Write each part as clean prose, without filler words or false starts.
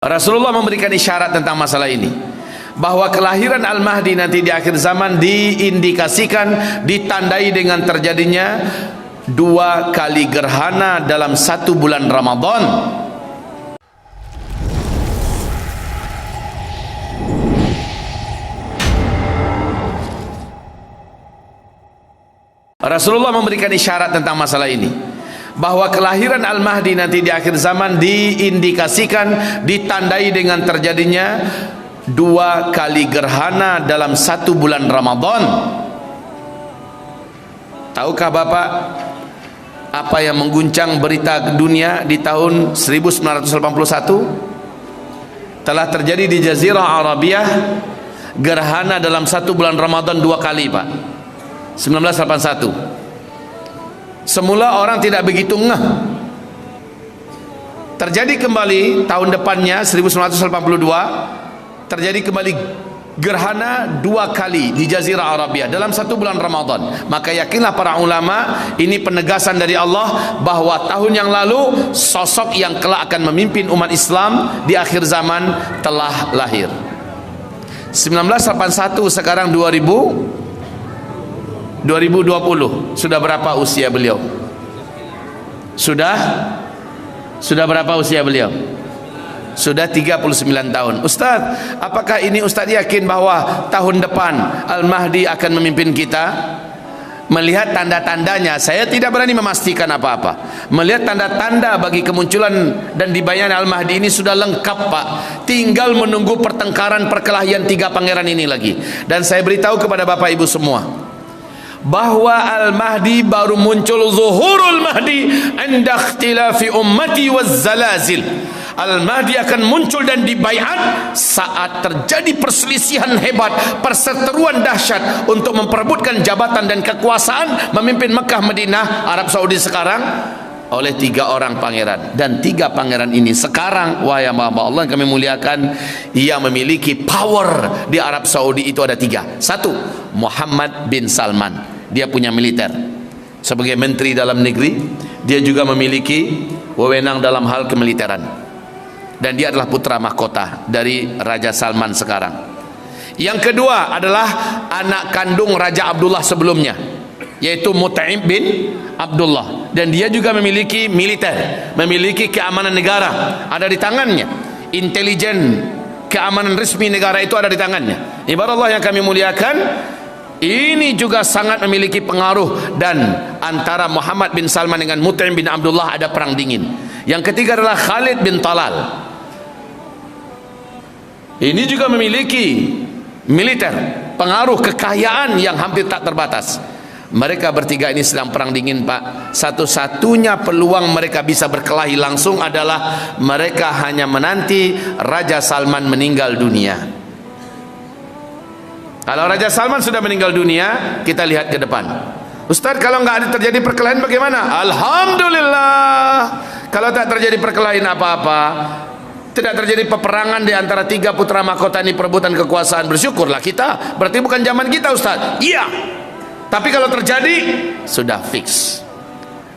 Rasulullah memberikan isyarat tentang masalah ini, bahwa kelahiran Al-Mahdi nanti di akhir zaman diindikasikan, ditandai dengan terjadinya 2 kali gerhana dalam 1 bulan Ramadan. Rasulullah memberikan isyarat tentang masalah ini, bahwa kelahiran Al-Mahdi nanti di akhir zaman diindikasikan, ditandai dengan terjadinya 2 kali gerhana dalam 1 bulan Ramadan. Tahukah Bapak apa yang mengguncang berita dunia di tahun 1981? Telah terjadi di Jazirah Arabiyah gerhana dalam 1 bulan Ramadan 2 kali, Pak. 1981. Semula orang tidak begitu ngeh. Terjadi kembali tahun depannya 1982, terjadi kembali gerhana 2 kali di Jazirah Arabia dalam 1 bulan Ramadan. Maka yakinlah para ulama, ini penegasan dari Allah bahwa tahun yang lalu sosok yang kelak akan memimpin umat Islam di akhir zaman telah lahir. 1981, sekarang 2020, sudah berapa usia beliau? Sudah berapa usia beliau? Sudah 39 tahun. Ustaz, apakah ini Ustaz yakin bahwa tahun depan Al-Mahdi akan memimpin kita? Melihat tanda-tandanya, saya tidak berani memastikan apa-apa. Melihat tanda-tanda bagi kemunculan dan dibayangkan Al-Mahdi ini sudah lengkap, Pak. Tinggal menunggu pertengkaran perkelahian 3 pangeran ini lagi. Dan saya beritahu kepada Bapak Ibu semua bahwa Al-Mahdi baru muncul, zuhurul Mahdi inda ikhtilafi ummati waz zalazil. Al-Mahdi akan muncul dan dibaiat saat terjadi perselisihan hebat, perseteruan dahsyat untuk memperebutkan jabatan dan kekuasaan memimpin Mekah, Madinah, Arab Saudi sekarang oleh 3 orang pangeran. Dan 3 pangeran ini sekarang, wahai hamba Allah yang kami muliakan, ia memiliki power di Arab Saudi itu ada 3. 1, Muhammad bin Salman, dia punya militer sebagai menteri dalam negeri. Dia juga memiliki wewenang dalam hal kemiliteran, dan dia adalah putra mahkota dari Raja Salman sekarang. Yang kedua adalah anak kandung Raja Abdullah sebelumnya, yaitu Mut'im bin Abdullah, dan dia juga memiliki militer, memiliki keamanan negara ada di tangannya. Intelijen keamanan resmi negara itu ada di tangannya. Ibarat Allah yang kami muliakan, ini juga sangat memiliki pengaruh. Dan antara Muhammad bin Salman dengan Mut'im bin Abdullah ada perang dingin. Yang ketiga adalah Khalid bin Talal, ini juga memiliki militer, pengaruh, kekayaan yang hampir tak terbatas. Mereka bertiga ini sedang perang dingin, Pak. Satu-satunya peluang mereka bisa berkelahi langsung adalah mereka hanya menanti Raja Salman meninggal dunia. Kalau Raja Salman sudah meninggal dunia, kita lihat ke depan. Ustaz, kalau nggak ada terjadi perkelahian bagaimana? Alhamdulillah. Kalau tak terjadi perkelahian apa-apa, tidak terjadi peperangan di antara 3 putra mahkota ini perebutan kekuasaan, bersyukurlah kita. Berarti bukan zaman kita, Ustaz. Iya. Tapi kalau terjadi, sudah fix.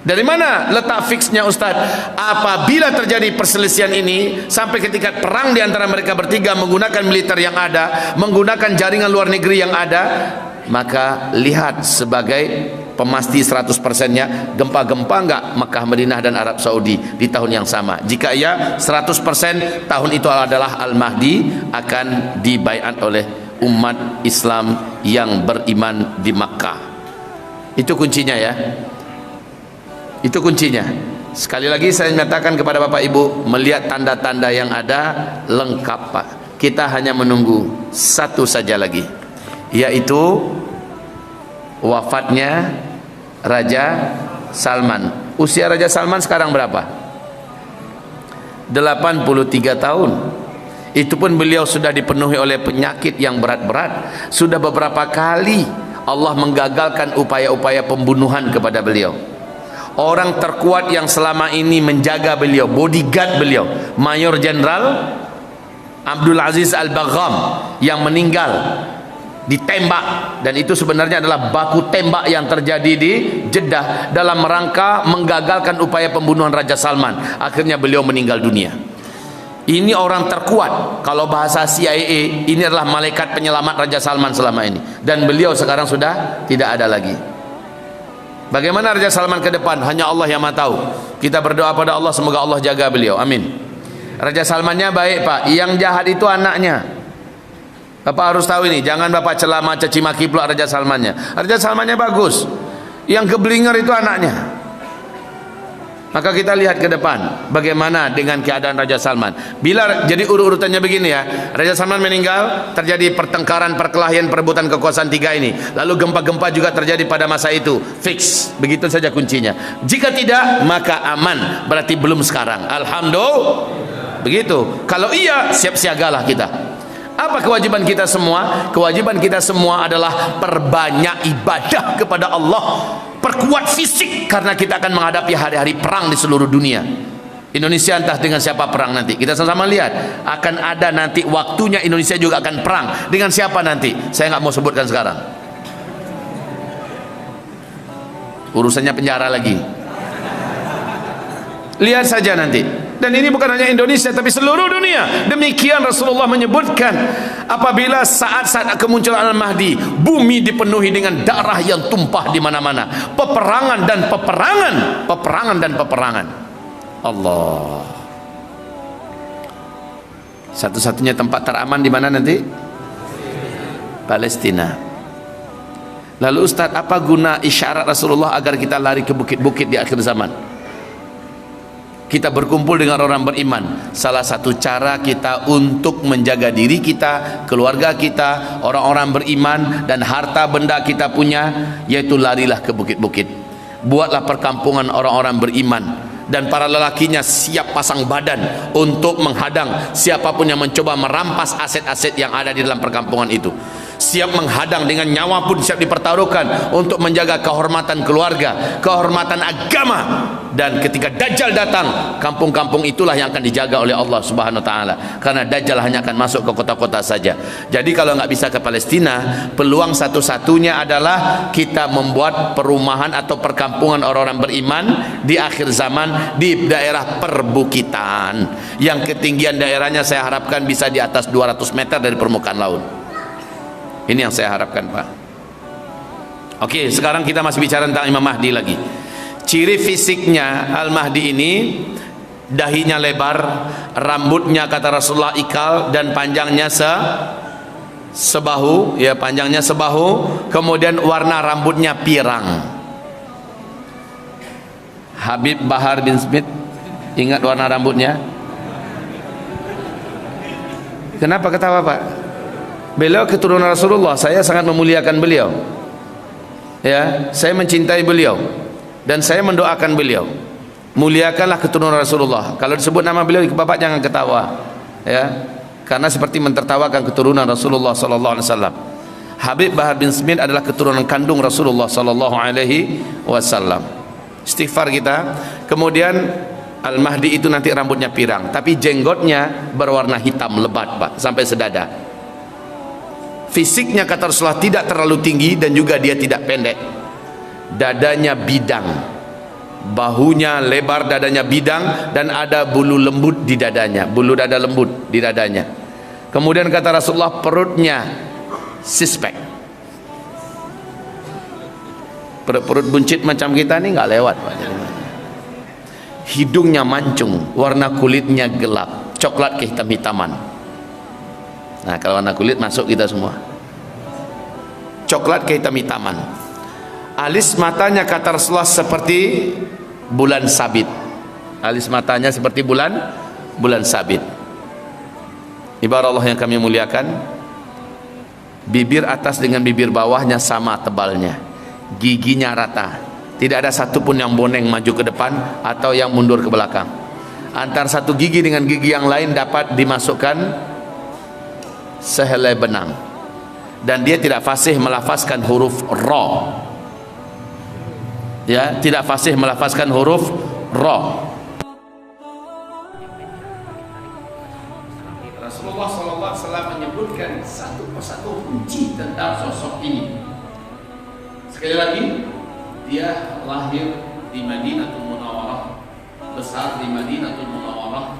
Dari mana letak fixnya, Ustaz? Apabila terjadi perselisihan ini sampai ke tingkat perang di antara mereka bertiga menggunakan militer yang ada, menggunakan jaringan luar negeri yang ada, maka lihat sebagai pemasti 100%-nya gempa-gempa enggak Mekah, Madinah dan Arab Saudi di tahun yang sama. Jika ya 100%, tahun itu adalah Al-Mahdi akan dibaiat oleh umat Islam yang beriman di Makkah. Itu kuncinya ya. Itu kuncinya. Sekali lagi saya nyatakan kepada Bapak Ibu, melihat tanda-tanda yang ada lengkap, Pak. Kita hanya menunggu 1 saja lagi, yaitu wafatnya Raja Salman. Usia Raja Salman sekarang berapa? 83 tahun. Itu pun beliau sudah dipenuhi oleh penyakit yang berat-berat. Sudah beberapa kali Allah menggagalkan upaya-upaya pembunuhan kepada beliau. Orang terkuat yang selama ini menjaga beliau, bodyguard beliau, Mayor Jenderal Abdul Aziz Al-Bagham, yang meninggal ditembak, dan itu sebenarnya adalah baku tembak yang terjadi di Jeddah dalam rangka menggagalkan upaya pembunuhan Raja Salman. Akhirnya beliau meninggal dunia. Ini orang terkuat. Kalau bahasa CIA, ini adalah malaikat penyelamat Raja Salman selama ini. Dan beliau sekarang sudah tidak ada lagi. Bagaimana Raja Salman ke depan? Hanya Allah yang Maha tahu. Kita berdoa pada Allah, semoga Allah jaga beliau. Amin. Raja Salmannya baik, Pak. Yang jahat itu anaknya. Bapak harus tahu ini. Jangan Bapak celama caci maki pula Raja Salmannya. Raja Salmannya bagus. Yang keblinger itu anaknya. Maka kita lihat ke depan bagaimana dengan keadaan Raja Salman. Bila jadi urutannya begini ya, Raja Salman meninggal, terjadi pertengkaran, perkelahian, perebutan kekuasaan tiga ini. Lalu gempa-gempa juga terjadi pada masa itu. Fix, begitu saja kuncinya. Jika tidak, maka aman. Berarti belum sekarang. Alhamdulillah. Begitu. Kalau iya, siap siagalah kita. Apa kewajiban kita semua? Kewajiban kita semua adalah perbanyak ibadah kepada Allah. Perkuat fisik, karena kita akan menghadapi hari-hari perang di seluruh dunia. Indonesia entah dengan siapa perang nanti. Kita sama-sama lihat. Akan ada nanti waktunya Indonesia juga akan perang. Dengan siapa nanti? Saya nggak mau sebutkan sekarang. Urusannya penjara lagi. Lihat saja nanti. Dan ini bukan hanya Indonesia, tapi seluruh dunia. Demikian Rasulullah menyebutkan, apabila saat-saat kemunculan Al-Mahdi, bumi dipenuhi dengan darah yang tumpah di mana-mana, peperangan dan peperangan, peperangan dan peperangan. Allah. Satu-satunya tempat teraman di mana nanti? Palestina. Lalu Ustaz, apa guna isyarat Rasulullah agar kita lari ke bukit-bukit di akhir zaman? Kita berkumpul dengan orang beriman. Salah satu cara kita untuk menjaga diri kita, keluarga kita, orang-orang beriman, dan harta benda kita punya, yaitu larilah ke bukit-bukit. Buatlah perkampungan orang-orang beriman, dan para lelakinya siap pasang badan untuk menghadang siapapun yang mencoba merampas aset-aset yang ada di dalam perkampungan itu. Siap menghadang, dengan nyawa pun siap dipertaruhkan untuk menjaga kehormatan keluarga, kehormatan agama. Dan ketika Dajjal datang, kampung-kampung itulah yang akan dijaga oleh Allah Subhanahu wa taala, karena Dajjal hanya akan masuk ke kota-kota saja. Jadi kalau nggak bisa ke Palestina, peluang satu-satunya adalah kita membuat perumahan atau perkampungan orang-orang beriman di akhir zaman di daerah perbukitan, yang ketinggian daerahnya saya harapkan bisa di atas 200 meter dari permukaan laut. Ini yang saya harapkan, Pak. Oke, sekarang kita masih bicara tentang Imam Mahdi lagi. Ciri fisiknya Al-Mahdi ini, dahinya lebar, rambutnya kata Rasulullah ikal, dan panjangnya sebahu, ya, panjangnya sebahu. Kemudian warna rambutnya pirang. Habib Bahar bin Smith, ingat warna rambutnya? Kenapa ketawa, Pak? Beliau keturunan Rasulullah. Saya sangat memuliakan beliau, ya, saya mencintai beliau, dan saya mendoakan beliau. Muliakanlah keturunan Rasulullah. Kalau disebut nama beliau, Bapak jangan ketawa, ya, karena seperti mentertawakan keturunan Rasulullah sallallahu alaihi wasallam. Habib Bahar bin Smith adalah keturunan kandung Rasulullah sallallahu alaihi wasallam. Istighfar kita. Kemudian Al-Mahdi itu nanti rambutnya pirang, tapi jenggotnya berwarna hitam lebat, Pak, sampai sedada. Fisiknya kata Rasulullah tidak terlalu tinggi, dan juga dia tidak pendek. Dadanya bidang, bahunya lebar, dadanya bidang, dan ada bulu lembut di dadanya, bulu dada lembut di dadanya. Kemudian kata Rasulullah, perutnya six-pack. Perut buncit macam kita nih nggak lewat, Pak. Hidungnya mancung, warna kulitnya gelap, coklat kehitam-hitaman. Nah, kalau warna kulit masuk kita semua. Coklat kehitam-hitaman. Alis matanya kata Rasulullah seperti bulan sabit. Alis matanya seperti bulan sabit. Ibarat Allah yang kami muliakan, bibir atas dengan bibir bawahnya sama tebalnya, giginya rata, tidak ada satupun yang boneng maju ke depan atau yang mundur ke belakang. Antara satu gigi dengan gigi yang lain dapat dimasukkan sehelai benang, dan dia tidak fasih melafazkan huruf ra, ya, tidak fasih melafazkan huruf ra. Rasulullah SAW menyebutkan satu persatu kunci tentang sosok ini. Sekali lagi, dia lahir di Madinatul Munawwarah, besar di Madinatul Munawwarah,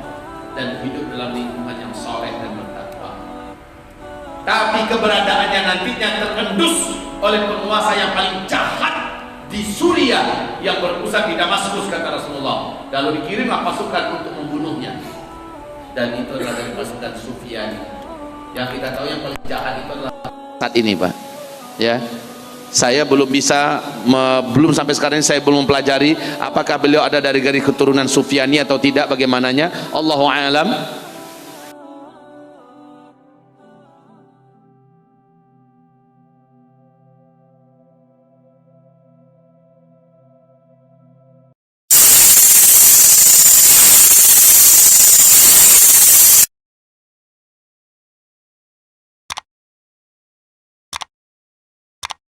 dan hidup dalam lingkungan yang soleh dan bertakwa. Tapi keberadaannya nantinya terendus oleh penguasa yang paling jahat di Suriah yang berpusat di Damaskus, kata Rasulullah. Lalu dikirimlah pasukan untuk membunuhnya. Dan itu adalah dari pasukan Sufyani. Yang kita tahu yang paling jahat itu adalah saat ini, Pak. Ya, saya belum bisa, belum sampai sekarang ini saya belum mempelajari apakah beliau ada dari garis keturunan Sufyani atau tidak, bagaimananya. Allahu a'lam.